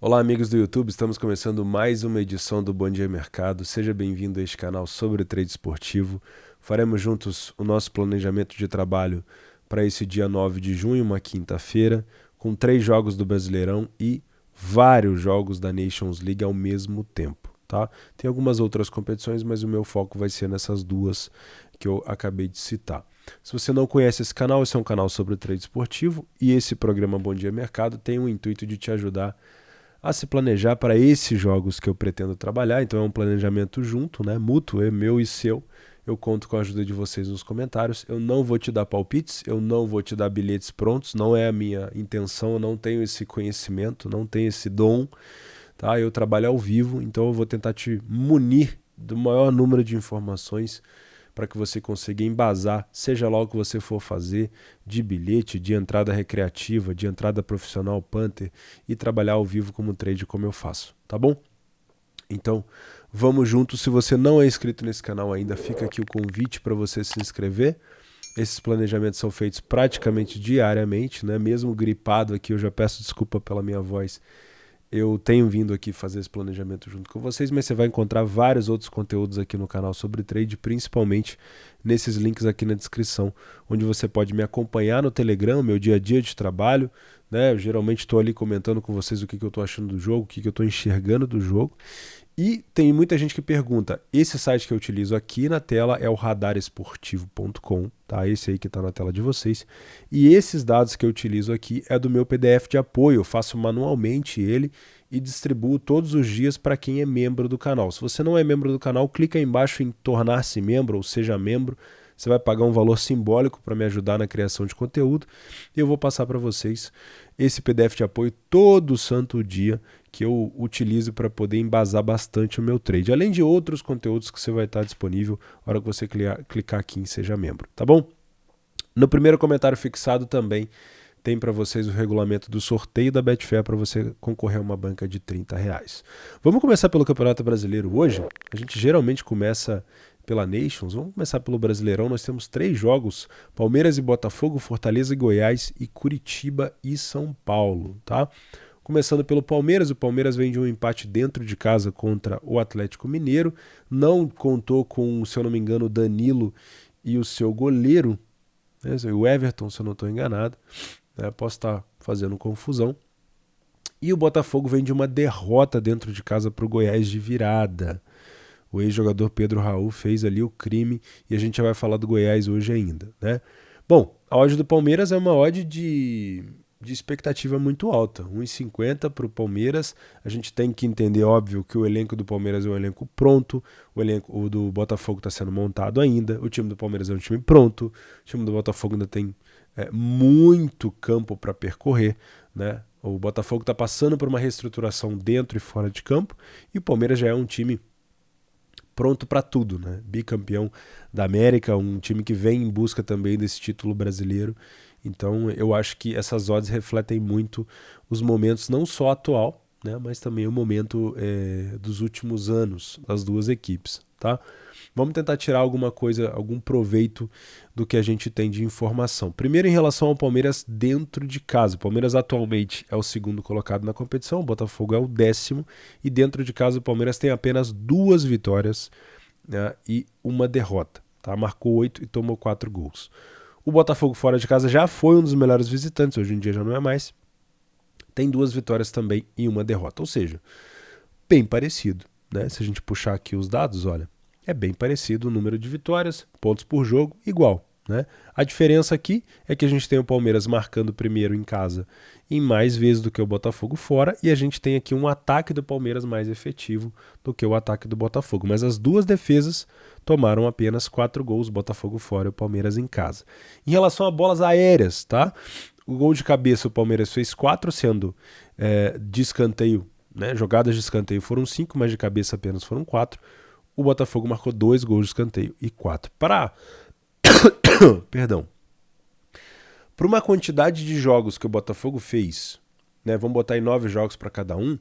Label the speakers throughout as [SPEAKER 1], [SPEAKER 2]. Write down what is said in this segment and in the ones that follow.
[SPEAKER 1] Olá, amigos do YouTube, estamos começando mais uma edição do Bom Dia Mercado. Seja bem-vindo a este canal sobre trade esportivo. Faremos juntos o nosso planejamento de trabalho para esse dia 9 de junho, uma quinta-feira, com 3 jogos do Brasileirão e vários jogos da Nations League ao mesmo tempo, tá? Tem algumas outras competições, mas o meu foco vai ser nessas duas que eu acabei de citar. Se você não conhece esse canal é um canal sobre trade esportivo e esse programa Bom Dia Mercado tem o intuito de te ajudar a se planejar para esses jogos que eu pretendo trabalhar. Então é um planejamento junto, né? Mútuo, é meu e seu. Eu conto com a ajuda de vocês nos comentários. Eu não vou te dar palpites, eu não vou te dar bilhetes prontos, não é a minha intenção, eu não tenho esse conhecimento, não tenho esse dom, tá? Eu trabalho ao vivo, então eu vou tentar te munir do maior número de informações para que você consiga embasar, seja lá o que você for fazer, de bilhete, de entrada recreativa, de entrada profissional Panther e trabalhar ao vivo como trade como eu faço, tá bom? Então, vamos juntos. Se você não é inscrito nesse canal ainda, fica aqui o convite para você se inscrever. Esses planejamentos são feitos praticamente diariamente, né? Mesmo gripado aqui, eu já peço desculpa pela minha voz. Eu tenho vindo aqui fazer esse planejamento junto com vocês, mas você vai encontrar vários outros conteúdos aqui no canal sobre trade, principalmente nesses links aqui na descrição, onde você pode me acompanhar no Telegram, meu dia a dia de trabalho, né? Eu geralmente estou ali comentando com vocês o que eu estou achando do jogo, o que eu estou enxergando do jogo. E tem muita gente que pergunta, esse site que eu utilizo aqui na tela é o radaresportivo.com, tá? Esse aí que está na tela de vocês. E esses dados que eu utilizo aqui é do meu PDF de apoio, eu faço manualmente ele e distribuo todos os dias para quem é membro do canal. Se você não é membro do canal, clica aí embaixo em tornar-se membro ou seja membro. Você vai pagar um valor simbólico para me ajudar na criação de conteúdo. E eu vou passar para vocês esse PDF de apoio todo santo dia que eu utilizo para poder embasar bastante o meu trade. Além de outros conteúdos que você vai estar disponível na hora que você clicar aqui em Seja Membro, tá bom? No primeiro comentário fixado também tem para vocês o regulamento do sorteio da Betfair para você concorrer a uma banca de R$ 30. Vamos começar pelo Campeonato Brasileiro hoje? A gente geralmente começa pela Nations, vamos começar pelo Brasileirão. Nós temos 3 jogos, Palmeiras e Botafogo, Fortaleza e Goiás e Curitiba e São Paulo, tá? Começando pelo Palmeiras, o Palmeiras vem de um empate dentro de casa contra o Atlético Mineiro, não contou com, se eu não me engano, o Danilo e o seu goleiro, né, o Everton, se eu não estou enganado, né, posso estar fazendo confusão. E o Botafogo vem de uma derrota dentro de casa para o Goiás de virada. O ex-jogador Pedro Raul fez ali o crime e a gente já vai falar do Goiás hoje ainda, né? Bom, a odd do Palmeiras é uma odd de expectativa muito alta, 1,50 para o Palmeiras. A gente tem que entender, óbvio, que o elenco do Palmeiras é um elenco pronto, o do Botafogo está sendo montado ainda, o time do Palmeiras é um time pronto, o time do Botafogo ainda tem muito campo para percorrer, né? O Botafogo está passando por uma reestruturação dentro e fora de campo e o Palmeiras já é um time pronto para tudo, né? Bicampeão da América, um time que vem em busca também desse título brasileiro. Então eu acho que essas odds refletem muito os momentos não só atual, né, mas também o momento dos últimos anos das duas equipes, tá? Vamos tentar tirar alguma coisa, algum proveito do que a gente tem de informação. Primeiro, em relação ao Palmeiras dentro de casa. O Palmeiras atualmente é o segundo colocado na competição, o Botafogo é o 10º, e dentro de casa o Palmeiras tem apenas 2 vitórias, né, e uma derrota. Tá? Marcou 8 e tomou 4 gols. O Botafogo fora de casa já foi um dos melhores visitantes, hoje em dia já não é mais. Tem 2 vitórias também e uma derrota, ou seja, bem parecido, né? Se a gente puxar aqui os dados, olha, é bem parecido o número de vitórias, pontos por jogo, igual, né? A diferença aqui é que a gente tem o Palmeiras marcando primeiro em casa em mais vezes do que o Botafogo fora, e a gente tem aqui um ataque do Palmeiras mais efetivo do que o ataque do Botafogo. Mas as duas defesas tomaram apenas 4 gols, Botafogo fora e o Palmeiras em casa. Em relação a bolas aéreas, tá? O gol de cabeça o Palmeiras fez 4, sendo de escanteio, né? Jogadas de escanteio foram 5, mas de cabeça apenas foram 4. O Botafogo marcou 2 gols de escanteio e 4. Perdão. Para uma quantidade de jogos que o Botafogo fez, né? Vamos botar aí 9 jogos para cada um.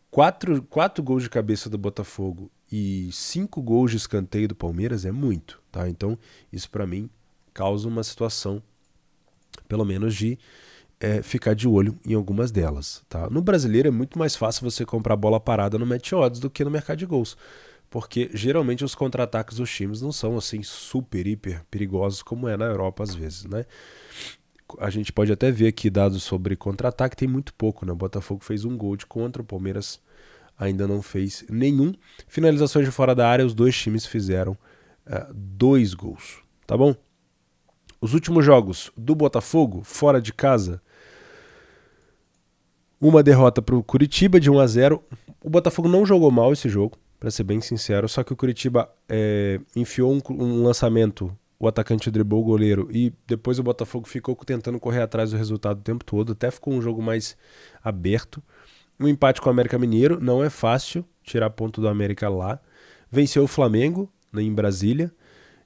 [SPEAKER 1] 4 gols de cabeça do Botafogo e 5 gols de escanteio do Palmeiras é muito, tá? Então, isso para mim causa uma situação, pelo menos de ficar de olho em algumas delas. Tá? No brasileiro é muito mais fácil você comprar bola parada no Match Odds do que no mercado de gols, porque geralmente os contra-ataques dos times não são assim super, hiper perigosos como é na Europa às vezes, né? A gente pode até ver aqui dados sobre contra-ataque, tem muito pouco, né? O Botafogo fez 1 gol de contra, o Palmeiras ainda não fez nenhum. Finalizações de fora da área, os dois times fizeram 2 gols, tá bom? Os últimos jogos do Botafogo, fora de casa, uma derrota para o Curitiba de 1-0. O Botafogo não jogou mal esse jogo, para ser bem sincero, só que o Curitiba enfiou um lançamento, o atacante driblou o goleiro e depois o Botafogo ficou tentando correr atrás do resultado o tempo todo, até ficou um jogo mais aberto. Um empate com o América Mineiro, não é fácil tirar ponto do América lá. Venceu o Flamengo, em Brasília.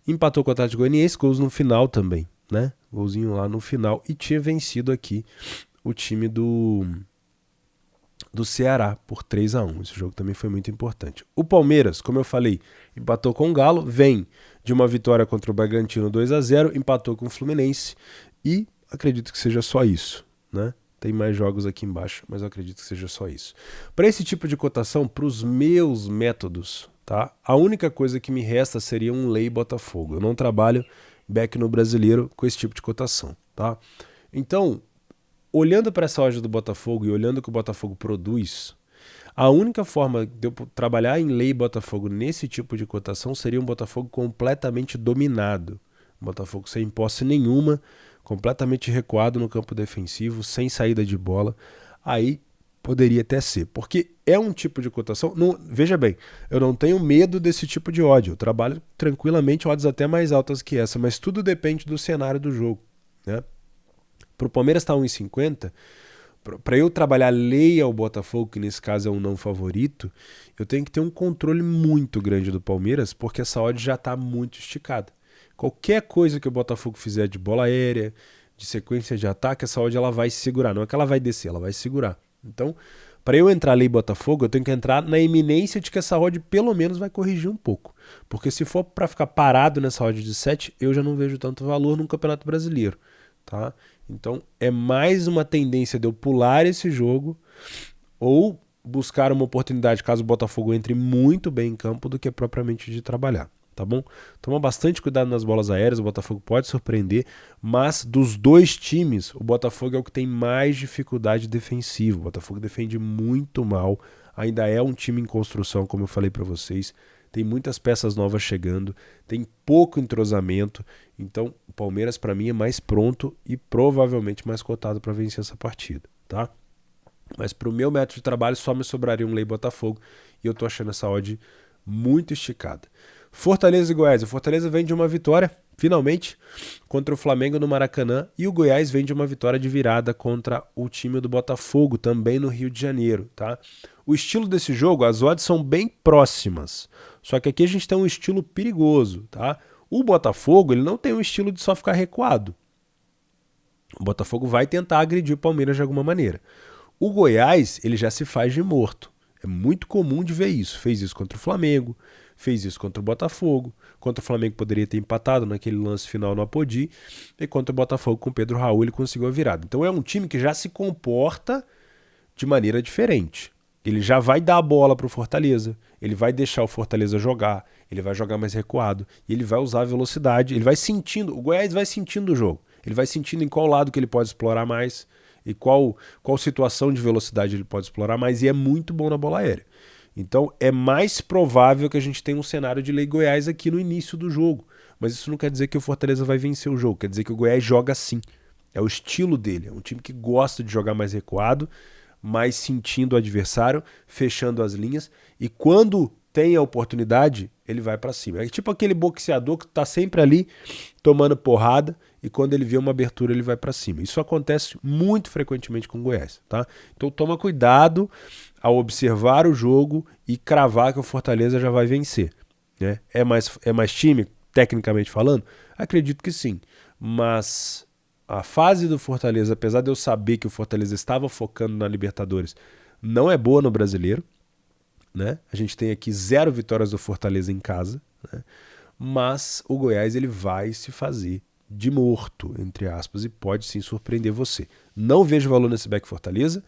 [SPEAKER 1] Empatou com o Atlético Goianiense, gols no final também, né? Golzinho lá no final. E tinha vencido aqui o time do Ceará por 3-1. Esse jogo também foi muito importante. O Palmeiras, como eu falei, empatou com o Galo, vem de uma vitória contra o Bragantino 2-0, empatou com o Fluminense e acredito que seja só isso, né? Tem mais jogos aqui embaixo, mas eu acredito que seja só isso. Para esse tipo de cotação, para os meus métodos, tá? A única coisa que me resta seria um lei Botafogo. Eu não trabalho back no brasileiro com esse tipo de cotação, tá? Então, olhando para essa odd do Botafogo e olhando o que o Botafogo produz, a única forma de eu trabalhar em lei Botafogo nesse tipo de cotação seria um Botafogo completamente dominado. Um Botafogo sem posse nenhuma, completamente recuado no campo defensivo, sem saída de bola. Aí poderia até ser, porque é um tipo de cotação. Não, veja bem, eu não tenho medo desse tipo de odd. Eu trabalho tranquilamente odds até mais altas que essa, mas tudo depende do cenário do jogo, né? Para o Palmeiras estar 1,50, para eu trabalhar lei ao Botafogo, que nesse caso é um não favorito, eu tenho que ter um controle muito grande do Palmeiras, porque essa odd já está muito esticada. Qualquer coisa que o Botafogo fizer de bola aérea, de sequência de ataque, essa odd ela vai segurar. Não é que ela vai descer, ela vai segurar. Então, para eu entrar lei Botafogo, eu tenho que entrar na iminência de que essa odd pelo menos vai corrigir um pouco. Porque se for para ficar parado nessa odd de 7, eu já não vejo tanto valor no Campeonato Brasileiro, tá? Então é mais uma tendência de eu pular esse jogo ou buscar uma oportunidade caso o Botafogo entre muito bem em campo do que propriamente de trabalhar, tá bom? Toma bastante cuidado nas bolas aéreas, o Botafogo pode surpreender, mas dos dois times, o Botafogo é o que tem mais dificuldade defensiva. O Botafogo defende muito mal, ainda é um time em construção, como eu falei para vocês. Tem muitas peças novas chegando, tem pouco entrosamento, então o Palmeiras para mim é mais pronto e provavelmente mais cotado para vencer essa partida, tá? Mas para o meu método de trabalho só me sobraria um lei Botafogo e eu tô achando essa odd muito esticada. Fortaleza e Goiás. O Fortaleza vem de uma vitória, finalmente, contra o Flamengo no Maracanã e o Goiás vem de uma vitória de virada contra o time do Botafogo, também no Rio de Janeiro, tá? O estilo desse jogo, as odds são bem próximas, só que aqui a gente tem um estilo perigoso, tá? O Botafogo, ele não tem um estilo de só ficar recuado. O Botafogo vai tentar agredir o Palmeiras de alguma maneira. O Goiás, ele já se faz de morto. É muito comum de ver isso. Fez isso contra o Flamengo, fez isso contra o Botafogo. Contra o Flamengo poderia ter empatado naquele lance final no Apodi. E contra o Botafogo com o Pedro Raul ele conseguiu a virada. Então é um time que já se comporta de maneira diferente. Ele já vai dar a bola para o Fortaleza, ele vai deixar o Fortaleza jogar, ele vai jogar mais recuado e ele vai usar a velocidade, ele vai sentindo, o Goiás vai sentindo o jogo, ele vai sentindo em qual lado que ele pode explorar mais e qual situação de velocidade ele pode explorar mais e é muito bom na bola aérea. Então é mais provável que a gente tenha um cenário de lei Goiás aqui no início do jogo, mas isso não quer dizer que o Fortaleza vai vencer o jogo, quer dizer que o Goiás joga assim, é o estilo dele, é um time que gosta de jogar mais recuado, mais sentindo o adversário, fechando as linhas, e quando tem a oportunidade, ele vai para cima. É tipo aquele boxeador que está sempre ali tomando porrada e quando ele vê uma abertura ele vai para cima. Isso acontece muito frequentemente com o Goiás, tá? Então toma cuidado ao observar o jogo e cravar que o Fortaleza já vai vencer, né? É mais time, tecnicamente falando? Acredito que sim, mas a fase do Fortaleza, apesar de eu saber que o Fortaleza estava focando na Libertadores, não é boa no Brasileiro, né? A gente tem aqui 0 vitórias do Fortaleza em casa, né? Mas o Goiás ele vai se fazer de morto, entre aspas, e pode sim surpreender você. Não vejo valor nesse back Fortaleza.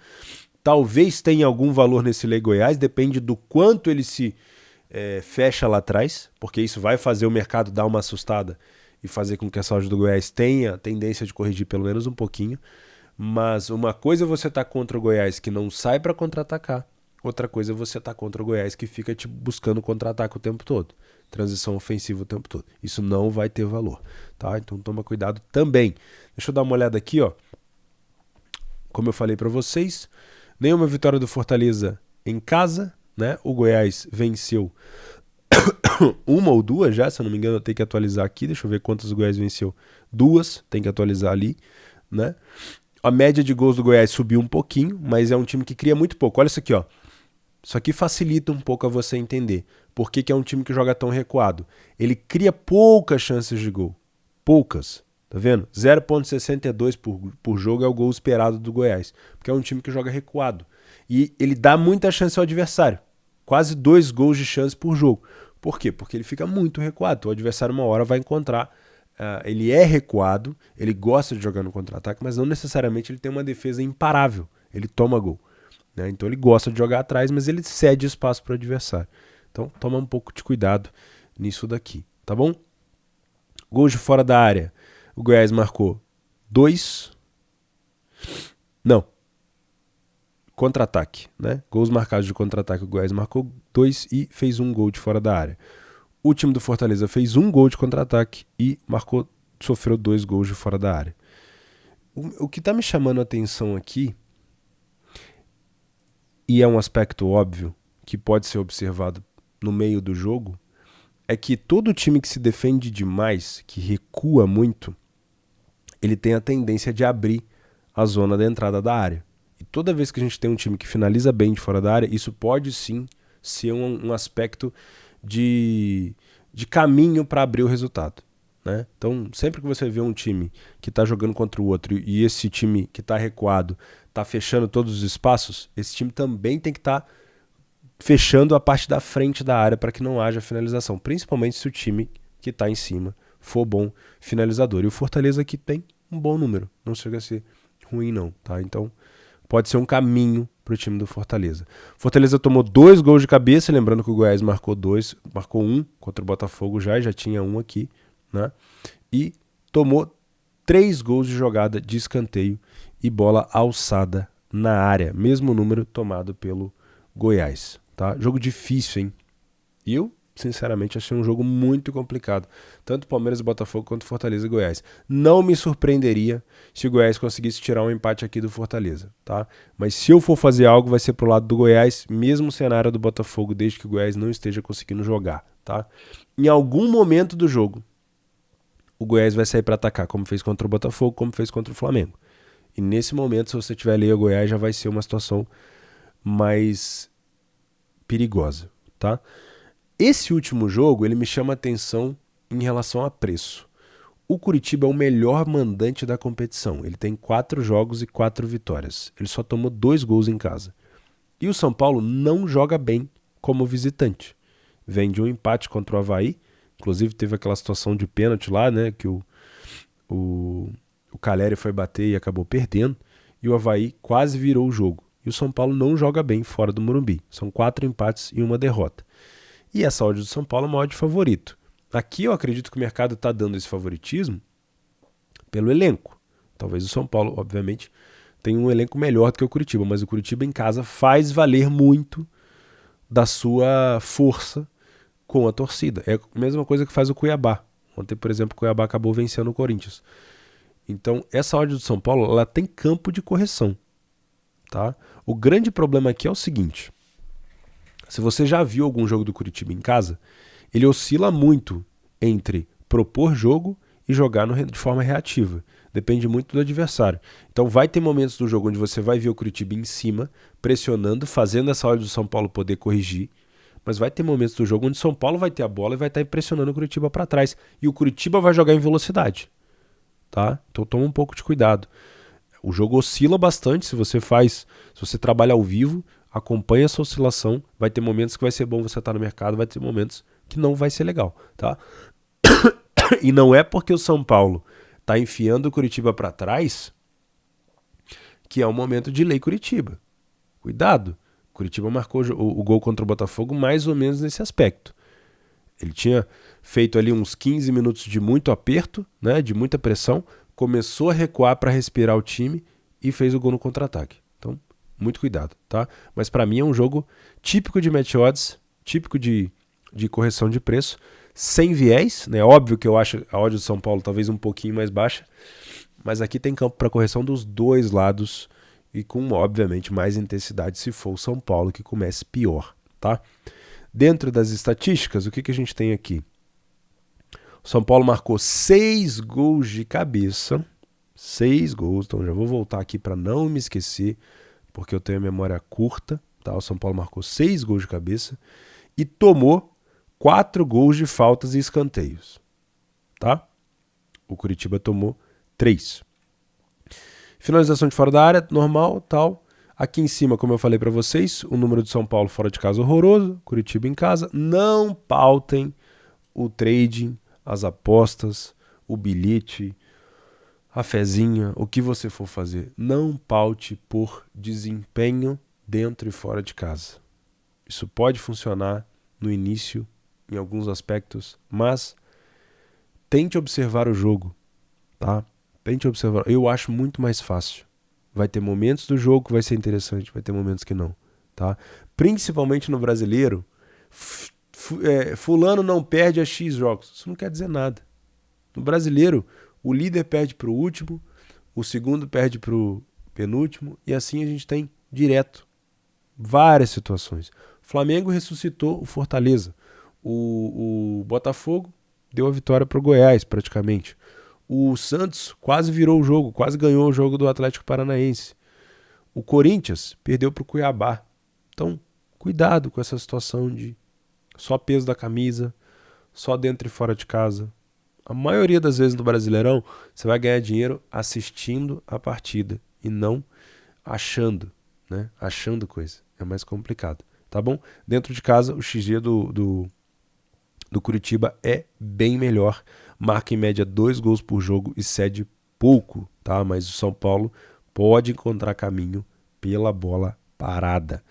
[SPEAKER 1] Talvez tenha algum valor nesse Lei Goiás, depende do quanto ele se fecha lá atrás, porque isso vai fazer o mercado dar uma assustada e fazer com que a saúde do Goiás tenha a tendência de corrigir pelo menos um pouquinho. Mas uma coisa é você estar contra o Goiás que não sai para contra-atacar, outra coisa é você estar contra o Goiás que fica buscando contra-ataque o tempo todo, transição ofensiva o tempo todo. Isso não vai ter valor, tá? Então toma cuidado também. Deixa eu dar uma olhada aqui, ó. Como eu falei para vocês, nenhuma vitória do Fortaleza em casa, né? O Goiás venceu uma ou duas já, se eu não me engano, eu tenho que atualizar aqui. Deixa eu ver quantas o Goiás venceu. Duas, tem que atualizar ali, né? A média de gols do Goiás subiu um pouquinho, mas é um time que cria muito pouco. Olha isso aqui, ó. Isso aqui facilita um pouco a você entender por que é um time que joga tão recuado. Ele cria poucas chances de gol. Poucas. Tá vendo? 0,62 por jogo é o gol esperado do Goiás. Porque é um time que joga recuado. E ele dá muita chance ao adversário. Quase 2 gols de chance por jogo. Por quê? Porque ele fica muito recuado. O adversário uma hora vai encontrar. Ele é recuado, ele gosta de jogar no contra-ataque, mas não necessariamente ele tem uma defesa imparável. Ele toma gol. Né? Então ele gosta de jogar atrás, mas ele cede espaço para o adversário. Então toma um pouco de cuidado nisso daqui. Tá bom? Gols de fora da área. O Goiás marcou 2. Não. Contra-ataque, né? Gols marcados de contra-ataque, o Goiás marcou 2 e fez 1 gol de fora da área. O time do Fortaleza fez 1 gol de contra-ataque e sofreu 2 gols de fora da área. O que está me chamando a atenção aqui, e é um aspecto óbvio que pode ser observado no meio do jogo, é que todo time que se defende demais, que recua muito, ele tem a tendência de abrir a zona da entrada da área. E toda vez que a gente tem um time que finaliza bem de fora da área, isso pode sim ser um aspecto de caminho para abrir o resultado. Né? Então, sempre que você vê um time que está jogando contra o outro e esse time que está recuado está fechando todos os espaços, esse time também tem que estar fechando a parte da frente da área para que não haja finalização, principalmente se o time que está em cima for bom finalizador. E o Fortaleza aqui tem um bom número, não chega a ser ruim não. Tá? Então, pode ser um caminho para o time do Fortaleza. Fortaleza tomou 2 gols de cabeça, lembrando que o Goiás marcou 1 contra o Botafogo já tinha 1 aqui, né? E tomou 3 gols de jogada de escanteio e bola alçada na área, mesmo número tomado pelo Goiás. Tá? Jogo difícil, hein? E eu, sinceramente, achei um jogo muito complicado. Tanto Palmeiras e Botafogo quanto Fortaleza e Goiás. Não me surpreenderia se o Goiás conseguisse tirar um empate aqui do Fortaleza, tá? Mas se eu for fazer algo, vai ser pro lado do Goiás, mesmo cenário do Botafogo, desde que o Goiás não esteja conseguindo jogar, tá? Em algum momento do jogo, o Goiás vai sair para atacar, como fez contra o Botafogo, como fez contra o Flamengo. E nesse momento, se você tiver ali o Goiás, já vai ser uma situação mais perigosa, tá? Esse último jogo, ele me chama a atenção em relação a preço. O Curitiba é o melhor mandante da competição. Ele tem 4 jogos e 4 vitórias. Ele só tomou 2 gols em casa. E o São Paulo não joga bem como visitante. Vem de um empate contra o Avaí. Inclusive teve aquela situação de pênalti lá, né? Que o Calleri foi bater e acabou perdendo. E o Avaí quase virou o jogo. E o São Paulo não joga bem fora do Morumbi. São 4 empates e 1 derrota. E a saúde do São Paulo é o maior de favorito. Aqui eu acredito que o mercado está dando esse favoritismo pelo elenco. Talvez o São Paulo, obviamente, tenha um elenco melhor do que o Curitiba, mas o Curitiba em casa faz valer muito da sua força com a torcida. É a mesma coisa que faz o Cuiabá. Ontem, por exemplo, o Cuiabá acabou vencendo o Corinthians. Então, essa odd do São Paulo, ela tem campo de correção. Tá? O grande problema aqui é o seguinte. Se você já viu algum jogo do Curitiba em casa, ele oscila muito entre propor jogo e jogar de forma reativa. Depende muito do adversário. Então vai ter momentos do jogo onde você vai ver o Curitiba em cima, pressionando, fazendo essa hora do São Paulo poder corrigir. Mas vai ter momentos do jogo onde o São Paulo vai ter a bola e vai estar pressionando o Curitiba para trás. E o Curitiba vai jogar em velocidade. Tá? Então toma um pouco de cuidado. O jogo oscila bastante se você trabalha ao vivo, acompanha essa oscilação, vai ter momentos que vai ser bom você estar no mercado, vai ter momentos que não vai ser legal, tá? E não é porque o São Paulo tá enfiando o Curitiba para trás, que é um momento de lei Curitiba. Cuidado, o Curitiba marcou o gol contra o Botafogo mais ou menos nesse aspecto. Ele tinha feito ali uns 15 minutos de muito aperto, né, de muita pressão, começou a recuar para respirar o time e fez o gol no contra-ataque. Então, muito cuidado, tá? Mas para mim é um jogo típico de match odds, típico de correção de preço, sem viés, né? Óbvio que eu acho a odd do São Paulo talvez um pouquinho mais baixa, mas aqui tem campo para correção dos dois lados e com, obviamente, mais intensidade se for o São Paulo que comece pior, tá? Dentro das estatísticas, o que a gente tem aqui? O São Paulo marcou 6 gols de cabeça, 6 gols, então já vou voltar aqui para não me esquecer, porque eu tenho a memória curta, tá? O São Paulo marcou 6 gols de cabeça e tomou 4 gols de faltas e escanteios, tá? O Curitiba tomou 3. Finalização de fora da área, normal, tal. Aqui em cima, como eu falei para vocês, o número de São Paulo fora de casa horroroso, Curitiba em casa. Não pautem o trading, as apostas, o bilhete, a fezinha, o que você for fazer. Não paute por desempenho dentro e fora de casa. Isso pode funcionar no início, em alguns aspectos, mas tente observar o jogo, tá? Tente observar. Eu acho muito mais fácil. Vai ter momentos do jogo que vai ser interessante, vai ter momentos que não, tá? Principalmente no brasileiro, fulano não perde a X jogos. Isso não quer dizer nada. No brasileiro, o líder perde para o último, o segundo perde para o penúltimo, e assim a gente tem direto várias situações. O Flamengo ressuscitou o Fortaleza. O Botafogo deu a vitória para o Goiás, praticamente. O Santos quase virou o jogo, quase ganhou o jogo do Atlético Paranaense. O Corinthians perdeu para o Cuiabá. Então, cuidado com essa situação de só peso da camisa, só dentro e fora de casa. A maioria das vezes no Brasileirão, você vai ganhar dinheiro assistindo a partida e não achando, né? Achando coisa. É mais complicado, tá bom? Dentro de casa, o XG do Curitiba é bem melhor. Marca em média 2 gols por jogo e cede pouco, tá? Mas o São Paulo pode encontrar caminho pela bola parada.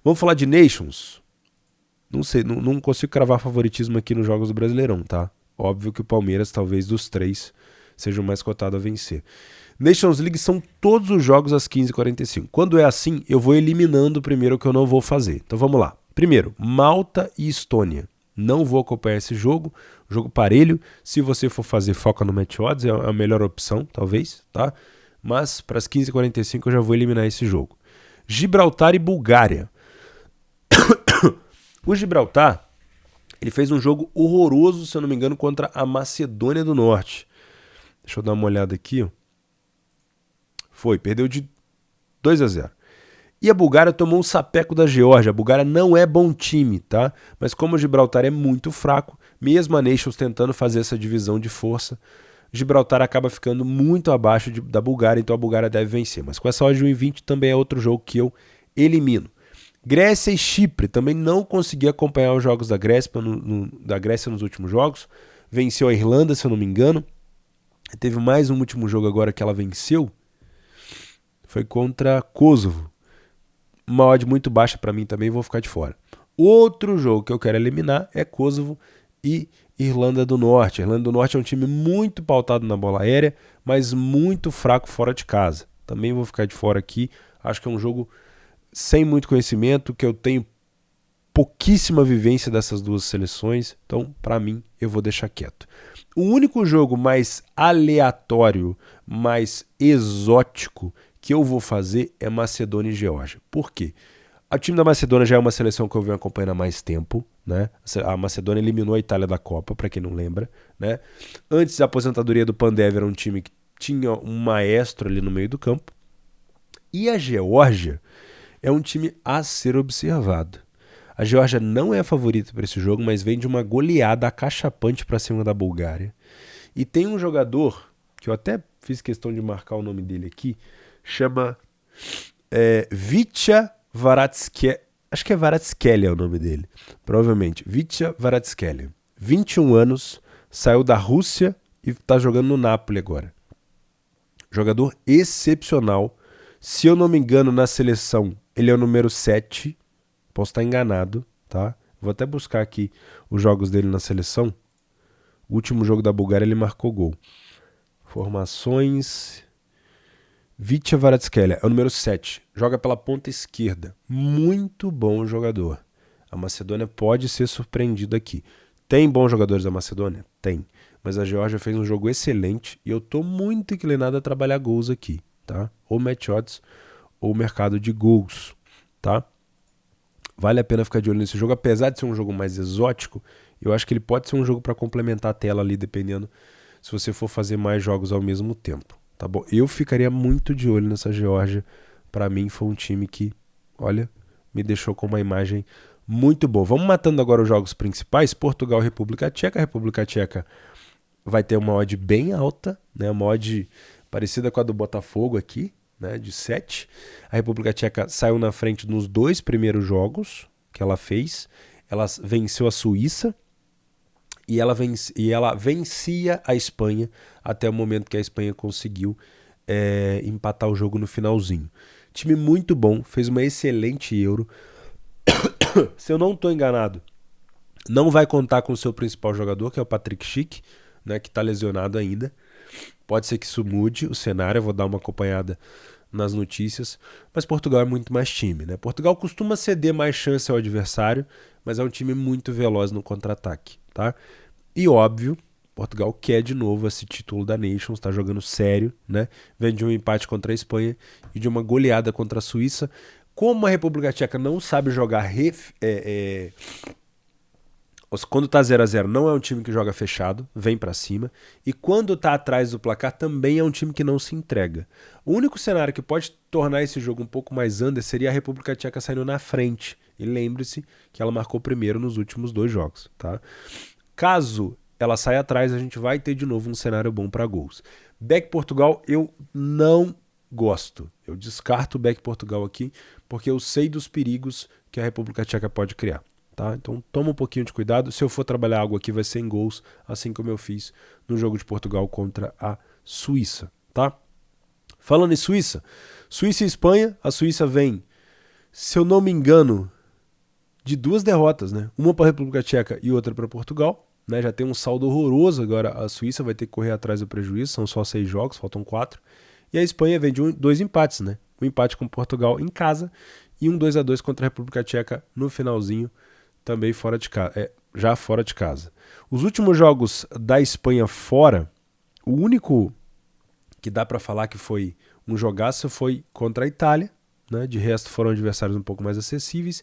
[SPEAKER 1] Vamos falar de Nations? Não sei, não consigo cravar favoritismo aqui nos jogos do Brasileirão, tá? Óbvio que o Palmeiras, talvez dos 3, seja o mais cotado a vencer. Nations League são todos os jogos às 15h45. Quando é assim, eu vou eliminando o primeiro que eu não vou fazer. Então vamos lá. Primeiro, Malta e Estônia. Não vou acompanhar esse jogo parelho. Se você for fazer, foca no match odds, é a melhor opção, talvez, tá? Mas para as 15h45 eu já vou eliminar esse jogo. Gibraltar e Bulgária. O Gibraltar, ele fez um jogo horroroso, se eu não me engano, contra a Macedônia do Norte. Deixa eu dar uma olhada aqui. Perdeu de 2-0. E a Bulgária tomou um sapeco da Geórgia. A Bulgária não é bom time, tá? Mas como o Gibraltar é muito fraco, mesmo a Nations tentando fazer essa divisão de força, Gibraltar acaba ficando muito abaixo da Bulgária, então a Bulgária deve vencer. Mas com essa odd de 1,20 também é outro jogo que eu elimino. Grécia e Chipre, também não consegui acompanhar os jogos da Grécia nos últimos jogos. Venceu a Irlanda, se eu não me engano. Teve mais um último jogo agora que ela venceu. Foi contra Kosovo. Uma odd muito baixa para mim também, vou ficar de fora. Outro jogo que eu quero eliminar é Kosovo e Irlanda do Norte. A Irlanda do Norte é um time muito pautado na bola aérea, mas muito fraco fora de casa. Também vou ficar de fora aqui. Acho que é um jogo sem muito conhecimento, que eu tenho pouquíssima vivência dessas duas seleções. Então, para mim, eu vou deixar quieto. O único jogo mais aleatório, mais exótico que eu vou fazer é Macedônia e Geórgia. Por quê? O time da Macedônia já é uma seleção que eu venho acompanhando há mais tempo, né? A Macedônia eliminou a Itália da Copa, para quem não lembra, né? Antes da aposentadoria do Pandev era um time que tinha um maestro ali no meio do campo. E a Geórgia é um time a ser observado. A Geórgia não é a favorita para esse jogo, mas vem de uma goleada acachapante para cima da Bulgária. E tem um jogador, que eu até fiz questão de marcar o nome dele aqui, chama Vitya Kvaratskhelia. Acho que é Kvaratskhelia o nome dele. Provavelmente. Vitya Kvaratskhelia. 21 anos, saiu da Rússia e está jogando no Napoli agora. Jogador excepcional. Se eu não me engano, na seleção, ele é o número 7. Posso estar enganado, tá? Vou até buscar aqui os jogos dele na seleção. O último jogo da Bulgária ele marcou gol. Formações. Vitya Kvaratskhelia é o número 7. Joga pela ponta esquerda. Muito bom jogador. A Macedônia pode ser surpreendida aqui. Tem bons jogadores da Macedônia? Tem. Mas a Geórgia fez um jogo excelente e eu estou muito inclinado a trabalhar gols aqui, tá? Ou match odds ou mercado de gols, tá? Vale a pena ficar de olho nesse jogo, apesar de ser um jogo mais exótico, eu acho que ele pode ser um jogo para complementar a tela ali, dependendo se você for fazer mais jogos ao mesmo tempo, tá bom? Eu ficaria muito de olho nessa Geórgia. Para mim foi um time que, olha, me deixou com uma imagem muito boa. Vamos matando agora os jogos principais. Portugal, República Tcheca. A República Tcheca vai ter uma odd bem alta, né? Uma odd parecida com a do Botafogo aqui, né? De 7. A República Tcheca saiu na frente nos 2 primeiros jogos que ela fez. Ela venceu a Suíça e ela vencia a Espanha até o momento que a Espanha conseguiu empatar o jogo no finalzinho. Time muito bom, fez uma excelente Euro. Se eu não estou enganado, não vai contar com o seu principal jogador, que é o Patrick Schick, né, que está lesionado ainda. Pode ser que isso mude o cenário, eu vou dar uma acompanhada nas notícias, mas Portugal é muito mais time, né? Portugal costuma ceder mais chance ao adversário, mas é um time muito veloz no contra-ataque, tá? E óbvio, Portugal quer de novo esse título da Nations, está jogando sério, né? Vem de um empate contra a Espanha e de uma goleada contra a Suíça. Como a República Tcheca não sabe jogar quando tá 0-0, não é um time que joga fechado, vem pra cima. E quando tá atrás do placar, também é um time que não se entrega. O único cenário que pode tornar esse jogo um pouco mais under seria a República Tcheca saindo na frente. E lembre-se que ela marcou primeiro nos últimos 2 jogos, tá? Caso ela saia atrás, a gente vai ter de novo um cenário bom para gols. Back Portugal, eu não gosto. Eu descarto o Back Portugal aqui, porque eu sei dos perigos que a República Tcheca pode criar. Tá? Então toma um pouquinho de cuidado. Se eu for trabalhar algo aqui, vai ser em gols, assim como eu fiz no jogo de Portugal contra a Suíça. Tá? Falando em Suíça e Espanha, a Suíça vem, se eu não me engano, de 2 derrotas, né? Uma para a República Tcheca e outra para Portugal. Né? Já tem um saldo horroroso agora. A Suíça vai ter que correr atrás do prejuízo, são só 6 jogos, faltam 4. E a Espanha vem de 2 empates, né? Um empate com Portugal em casa e um 2-2 contra a República Tcheca no finalzinho, também fora de casa, já fora de casa. Os últimos jogos da Espanha fora, o único que dá para falar que foi um jogaço foi contra a Itália, né? De resto foram adversários um pouco mais acessíveis.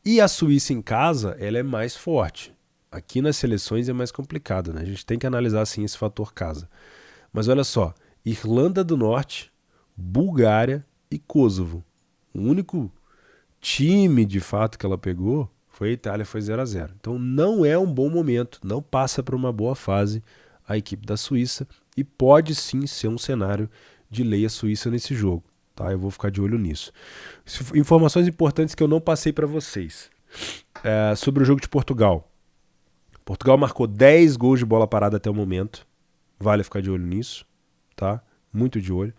[SPEAKER 1] E a Suíça em casa, ela é mais forte. Aqui nas seleções é mais complicado, né? A gente tem que analisar assim esse fator casa. Mas olha só, Irlanda do Norte, Bulgária e Kosovo. O único time de fato que ela pegou foi a Itália, foi 0-0. Então não é um bom momento, não passa por uma boa fase a equipe da Suíça e pode sim ser um cenário de lei a Suíça nesse jogo. Tá? Eu vou ficar de olho nisso. Informações importantes que eu não passei para vocês. Sobre o jogo de Portugal. Portugal marcou 10 gols de bola parada até o momento. Vale ficar de olho nisso. Tá? Muito de olho.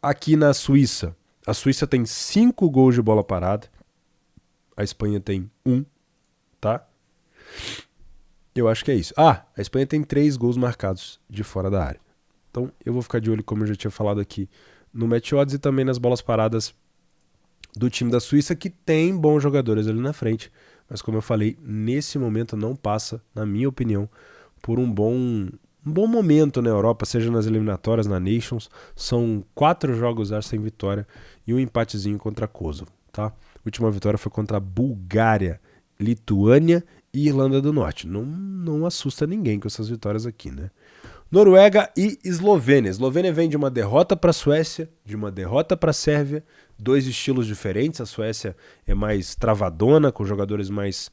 [SPEAKER 1] Aqui na Suíça, a Suíça tem 5 gols de bola parada. A Espanha tem 1, tá? Eu acho que é isso. A Espanha tem 3 gols marcados de fora da área. Então eu vou ficar de olho, como eu já tinha falado aqui, no match odds e também nas bolas paradas do time da Suíça, que tem bons jogadores ali na frente. Mas como eu falei, nesse momento não passa, na minha opinião, por um bom momento na Europa, seja nas eliminatórias, na Nations. São 4 jogos sem vitória e um empatezinho contra Kosovo, tá? A última vitória foi contra a Bulgária, Lituânia e Irlanda do Norte. Não assusta ninguém com essas vitórias aqui, né? Noruega e Eslovênia. Eslovênia vem de uma derrota para a Suécia, de uma derrota para a Sérvia, 2 estilos diferentes. A Suécia é mais travadona, com jogadores mais,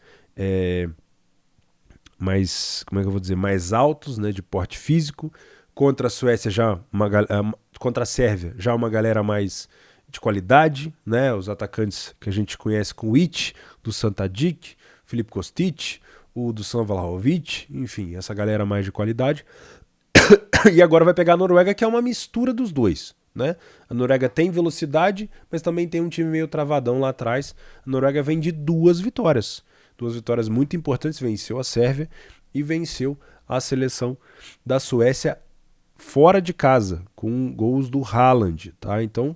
[SPEAKER 1] como é que eu vou dizer, mais altos, né, de porte físico. Contra a Suécia contra a Sérvia já uma galera mais de qualidade, né? Os atacantes que a gente conhece com o It, do Santadic, Filip Kostic, o do Vlahovic, enfim, essa galera mais de qualidade. E agora vai pegar a Noruega, que é uma mistura dos dois, né? A Noruega tem velocidade, mas também tem um time meio travadão lá atrás. A Noruega vem de 2 vitórias. 2 vitórias muito importantes. Venceu a Sérvia e venceu a seleção da Suécia fora de casa, com gols do Haaland, tá? Então,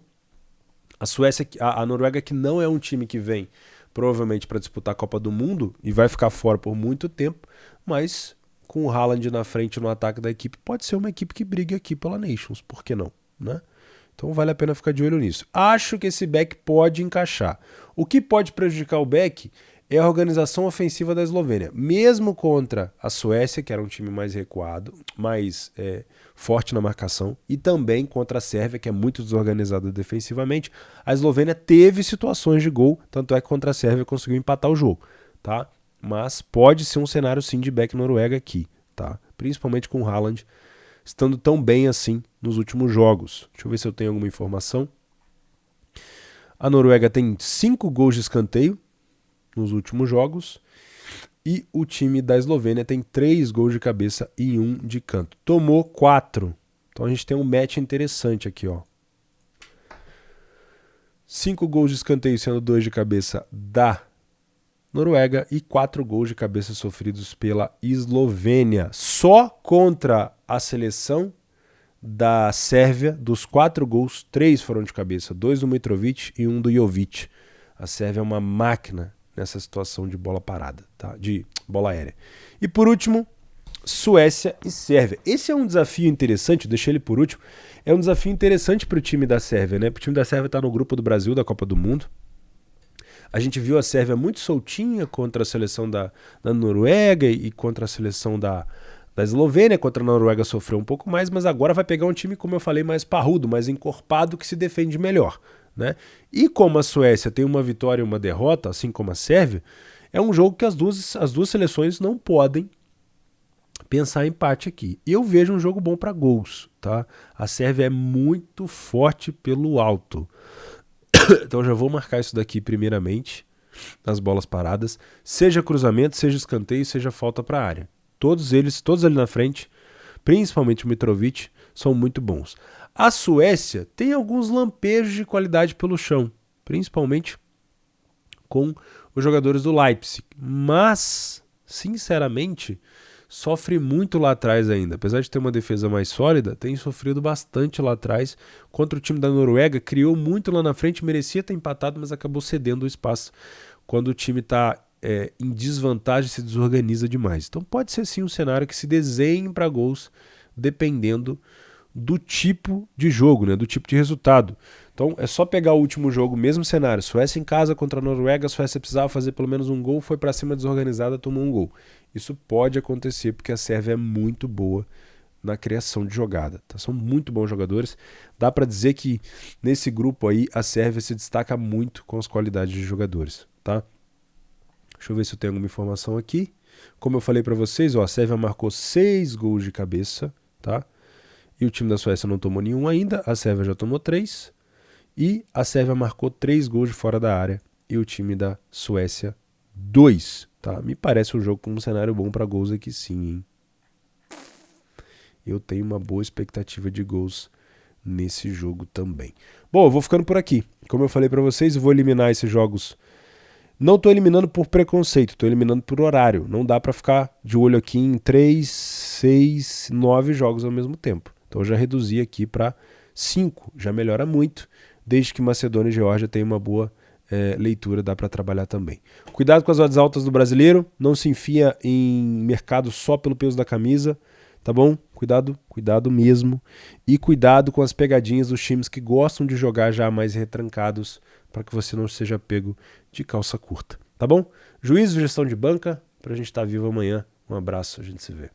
[SPEAKER 1] a Suécia, a Noruega, que não é um time que vem provavelmente para disputar a Copa do Mundo e vai ficar fora por muito tempo, mas com o Haaland na frente no ataque da equipe, pode ser uma equipe que brigue aqui pela Nations, por que não, né? Então vale a pena ficar de olho nisso. Acho que esse back pode encaixar. O que pode prejudicar o back é a organização ofensiva da Eslovênia. Mesmo contra a Suécia, que era um time mais recuado, mais forte na marcação, e também contra a Sérvia, que é muito desorganizada defensivamente, a Eslovênia teve situações de gol, tanto é que contra a Sérvia conseguiu empatar o jogo, tá? Mas pode ser um cenário sim de back Noruega aqui, tá? Principalmente com o Haaland estando tão bem assim nos últimos jogos. Deixa eu ver se eu tenho alguma informação. A Noruega tem 5 gols de escanteio nos últimos jogos e o time da Eslovênia tem 3 gols de cabeça e 1 de canto. Tomou 4. Então a gente tem um match interessante aqui, ó. 5 gols de escanteio, sendo 2 de cabeça da Noruega e 4 gols de cabeça sofridos pela Eslovênia. Só contra a seleção da Sérvia, dos 4 gols, 3 foram de cabeça. 2 do Mitrovic e 1 do Jovic. A Sérvia é uma máquina nessa situação de bola parada, tá? De bola aérea. E por último, Suécia e Sérvia. Esse é um desafio interessante, deixei ele por último. É um desafio interessante para o time da Sérvia, né? O time da Sérvia está no grupo do Brasil da Copa do Mundo. A gente viu a Sérvia muito soltinha contra a seleção da Noruega e contra a seleção da Eslovênia. Contra a Noruega sofreu um pouco mais, mas agora vai pegar um time, como eu falei, mais parrudo, mais encorpado, que se defende melhor, né? E como a Suécia tem uma vitória e uma derrota, assim como a Sérvia, é um jogo que as duas seleções não podem pensar em empate aqui. Eu vejo um jogo bom para gols, tá? A Sérvia é muito forte pelo alto. Então já vou marcar isso daqui primeiramente, nas bolas paradas, seja cruzamento, seja escanteio, seja falta para a área. Todos ali na frente, principalmente o Mitrovic, são muito bons. A Suécia tem alguns lampejos de qualidade pelo chão, principalmente com os jogadores do Leipzig, mas, sinceramente, sofre muito lá atrás ainda. Apesar de ter uma defesa mais sólida, tem sofrido bastante lá atrás. Contra o time da Noruega, criou muito lá na frente, merecia ter empatado, mas acabou cedendo o espaço quando o time está em desvantagem, se desorganiza demais. Então pode ser sim um cenário que se desenhe para gols, dependendo do tipo de jogo, né? Do tipo de resultado. Então é só pegar o último jogo, mesmo cenário, Suécia em casa contra a Noruega, a Suécia precisava fazer pelo menos um gol, foi para cima desorganizada, tomou um gol. Isso pode acontecer porque a Sérvia é muito boa na criação de jogada, tá? São muito bons jogadores. Dá para dizer que nesse grupo aí a Sérvia se destaca muito com as qualidades de jogadores, tá? Deixa eu ver se eu tenho alguma informação aqui. Como eu falei para vocês, ó, a Sérvia marcou 6 gols de cabeça, tá? E o time da Suécia não tomou nenhum ainda, a Sérvia já tomou 3. E a Sérvia marcou 3 gols de fora da área e o time da Suécia 2. Tá? Me parece um jogo com um cenário bom para gols aqui sim, hein? Eu tenho uma boa expectativa de gols nesse jogo também. Bom, eu vou ficando por aqui. Como eu falei para vocês, eu vou eliminar esses jogos. Não estou eliminando por preconceito, estou eliminando por horário. Não dá para ficar de olho aqui em 3, 6, 9 jogos ao mesmo tempo. Então eu já reduzi aqui para 5, já melhora muito. Desde que Macedônia e Geórgia tenham uma boa leitura, dá para trabalhar também. Cuidado com as odds altas do brasileiro, não se enfia em mercado só pelo peso da camisa, tá bom? Cuidado mesmo. E cuidado com as pegadinhas dos times que gostam de jogar já mais retrancados, para que você não seja pego de calça curta, tá bom? Juízo, gestão de banca, pra gente estar vivo amanhã. Um abraço, a gente se vê.